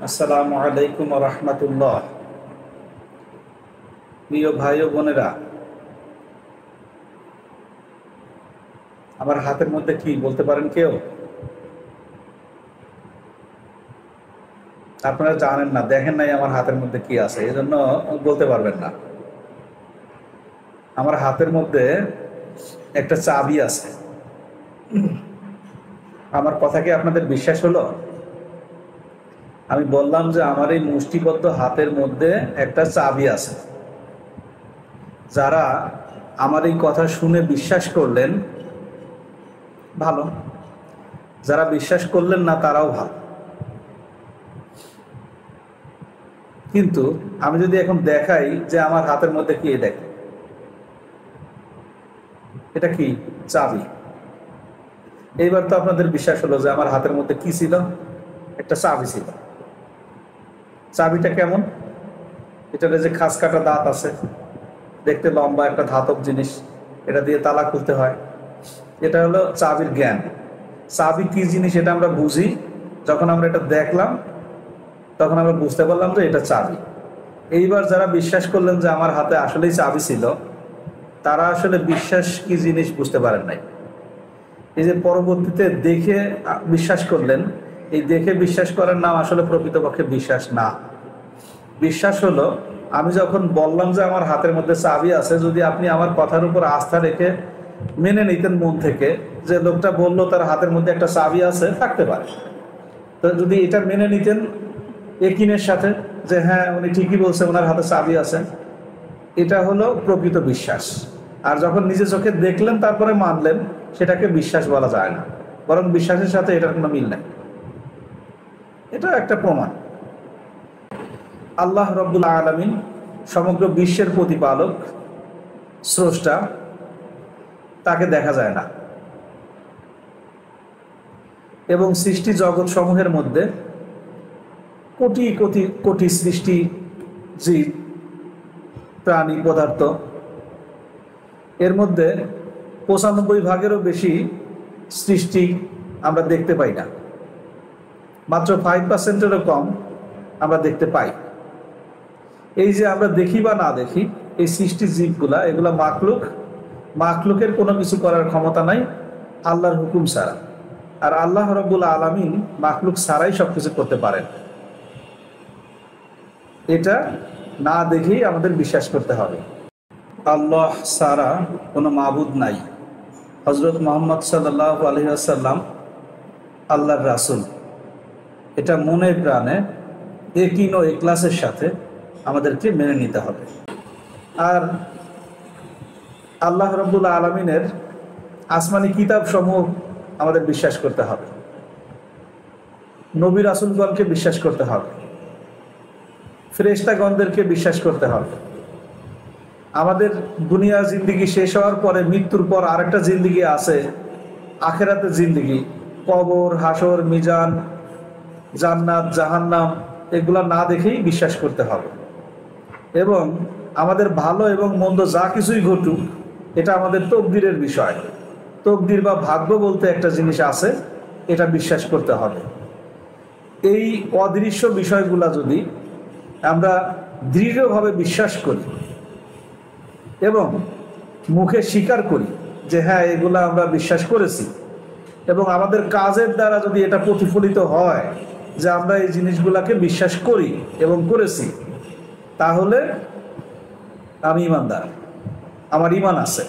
আসসালামু আলাইকুম ওয়া রাহমাতুল্লাহ। প্রিয় ভাই ও বোনেরা, আমার হাতের মধ্যে কি বলতে পারেন কেউ? আপনারা জানেন না, দেখেন নাই আমার হাতের মধ্যে কি আছে, এজন্য বলতে পারবেন না। আমার হাতের মধ্যে একটা চাবি আছে। আমার কথা কি আপনাদের বিশ্বাস হলো? আমি বললাম যে আমার এই মুষ্টিবদ্ধ হাতের মধ্যে একটা চাবি আছে। যারা আমার এই কথা শুনে বিশ্বাস করলেন ভালো, যারা বিশ্বাস করলেন না তারাও ভালো। কিন্তু আমি যদি এখন দেখাই যে আমার হাতের মধ্যে কি, দেখেন এটা কি? চাবি। এইবার তো আপনাদের বিশ্বাস হলো যে আমার হাতের মধ্যে কি ছিল? একটা চাবি ছিল। চাবিটা কেমন? এটার যে খাস কাটা দাঁত আছে, দেখতে লম্বা একটা ধাতব জিনিস, এটা দিয়ে তালা খুলতে হয়। এটা হলো চাবির জ্ঞান। চাবি কি জিনিস এটা আমরা বুঝি যখন আমরা এটা দেখলাম, তখন আমরা বুঝতে পারলাম যে এটা চাবি। এইবার যারা বিশ্বাস করলেন যে আমার হাতে আসলেই চাবি ছিল, তারা আসলে বিশ্বাস কি জিনিস বুঝতে পারেন নাই। এই যে পরবর্তীতে দেখে বিশ্বাস করলেন, এই দেখে বিশ্বাস করার নাম আসলে প্রকৃতপক্ষে বিশ্বাস না। বিশ্বাস হলো আমি যখন বললাম যে আমার হাতের মধ্যে চাবি আছে, যদি আপনি আমার কথার উপর আস্থা রেখে মেনে নিতেন মন থেকে, যে লোকটা বললো তার হাতের মধ্যে একটা চাবি আছে, থাকতে পারে, তো যদি এটা মেনে নিতেন একিনের সাথে যে হ্যাঁ উনি ঠিকই বলছে, ওনার হাতে চাবি আছে, এটা হলো প্রকৃত বিশ্বাস। আর যখন নিজে চোখে দেখলেন তারপরে মানলেন, সেটাকে বিশ্বাস বলা যায় না, বরং বিশ্বাসের সাথে এটার কোনো মিল নাই। এটা একটা প্রমাণ। আল্লাহ রব্বুল আলামিন সমগ্র বিশ্বের প্রতিপালক, স্রষ্টা, তাকে দেখা যায় না। এবং সৃষ্টি জগৎ সমূহের মধ্যে কোটি কোটি কোটি সৃষ্টি, জীব, প্রাণী, পদার্থ, এর মধ্যে 95% বেশি সৃষ্টি আমরা দেখতে পাই না, মাত্র 5%-এরও কম আমরা দেখতে পাই। এই যে আমরা দেখি বা না দেখি, এই সৃষ্টি জীবগুলা, এগুলা মাখলুকের কোনো কিছু করার ক্ষমতা নাই আল্লাহর হুকুম ছাড়া। আর আল্লাহ রাব্বুল আলামিন মাখলুক ছাড়াই সবকিছু করতে পারেন। এটা না দেখেই আমাদের বিশ্বাস করতে হবে। আল্লাহ ছাড়া কোনো মাবুদ নাই। হযরত মুহাম্মদ সাল্লাল্লাহু আলাইহি ওয়াসাল্লাম আল্লাহর রাসূল। এটা মনে প্রাণে ইয়াকিন ও ইখলাসের সাথে আমাদেরকে মেনে নিতে হবে। আর আল্লাহ রাব্বুল আলামিনের আসমানি কিতাব সমূহ আমাদের বিশ্বাস করতে হবে, নবী রাসূলগণকে বিশ্বাস করতে হবে, ফেরেশতাগণদেরকে বিশ্বাস করতে হবে। আমাদের দুনিয়া জিন্দেগি শেষ হওয়ার পরে, মৃত্যুর পর আরেকটা জিন্দেগি আছে, আখিরাতের জিন্দেগি। কবর, হাসর, মিজান, জান্নাত, জাহান্নাম, এগুলা না দেখেই বিশ্বাস করতে হবে। এবং আমাদের ভালো এবং মন্দ যা কিছুই ঘটুক, এটা আমাদের তকদিরের বিষয়। তকদির বা ভাগ্য বলতে একটা জিনিস আছে, এটা বিশ্বাস করতে হবে। এই অদৃশ্য বিষয়গুলা যদি আমরা দৃঢ়ভাবে বিশ্বাস করি এবং মুখে স্বীকার করি যে হ্যাঁ এগুলা আমরা বিশ্বাস করেছি, এবং আমাদের কাজের দ্বারা যদি এটা প্রতিফলিত হয় যে আমরা এই জিনিসগুলাকে বিশ্বাস করি এবং করেছি, তাহলে আমি ঈমানদার, আমার ঈমান আছে।